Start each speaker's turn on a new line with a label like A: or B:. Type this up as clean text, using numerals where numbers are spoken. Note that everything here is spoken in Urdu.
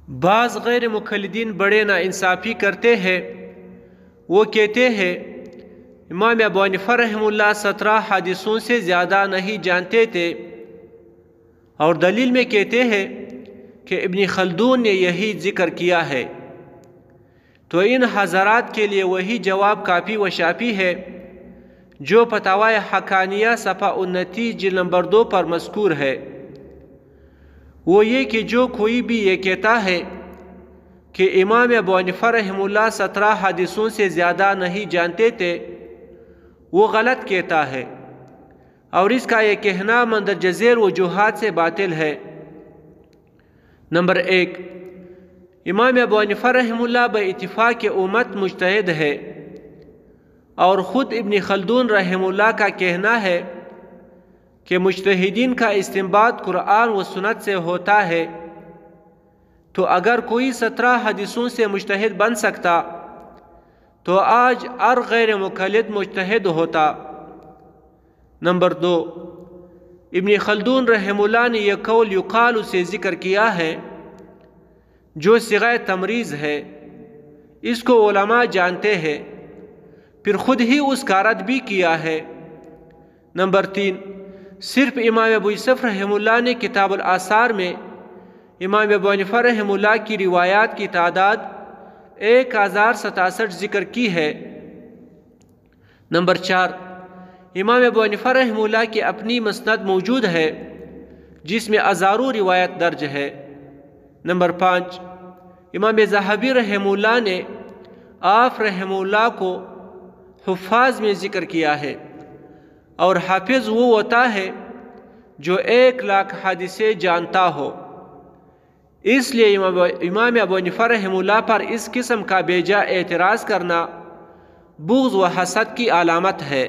A: بعض غیر مقلدین بڑے ناانصافی کرتے ہیں، وہ کہتے ہیں امام ابو حنیفہ رحمہ اللہ 17 حدیثوں سے زیادہ نہیں جانتے تھے، اور دلیل میں کہتے ہیں کہ ابن خلدون نے یہی ذکر کیا ہے۔ تو ان حضرات کے لیے وہی جواب کافی و شافی ہے جو فتاوی حقانیہ صفحہ 29 جلد نمبر 2 پر مذکور ہے۔ وہ یہ کہ جو کوئی بھی یہ کہتا ہے کہ امام ابو حنیفہ رحمہ اللہ 17 حدیثوں سے زیادہ نہیں جانتے تھے، وہ غلط کہتا ہے، اور اس کا یہ کہنا مندرجہ ذیل وجوہات سے باطل ہے۔ نمبر 1، امام ابو حنیفہ رحمہ اللہ بے اتفاق امت مجتہد ہے، اور خود ابن خلدون رحمہ اللہ کا کہنا ہے کہ مجتہدین کا استنباط قرآن و سنت سے ہوتا ہے۔ تو اگر کوئی 17 حدیثوں سے مجتہد بن سکتا تو آج ہر غیر مقلد مجتہد ہوتا۔ نمبر 2، ابن خلدون رحمہ اللہ نے یہ قول یقال سے ذکر کیا ہے جو صیغہ تمریض ہے، اس کو علماء جانتے ہیں، پھر خود ہی اس کا رد بھی کیا ہے۔ نمبر 3، صرف امام ابو یوسف رحمہ اللہ نے کتاب الآثار میں امام ابو حنیفہ رحمہ اللہ کی روایات کی تعداد 1067 ذکر کی ہے۔ نمبر 4، امام ابو حنیفہ رحمہ اللہ کی اپنی مسند موجود ہے جس میں ہزاروں روایت درج ہے۔ نمبر 5، امام ذہبی رحمہ اللہ نے آپ رحمہ اللہ کو حفاظ میں ذکر کیا ہے، اور حافظ وہ ہوتا ہے جو 1,00,000 حدیثیں جانتا ہو۔ اس لیے امام ابو حنیفہ رحمہ اللہ پر اس قسم کا بیجا اعتراض کرنا بغض و حسد کی علامت ہے۔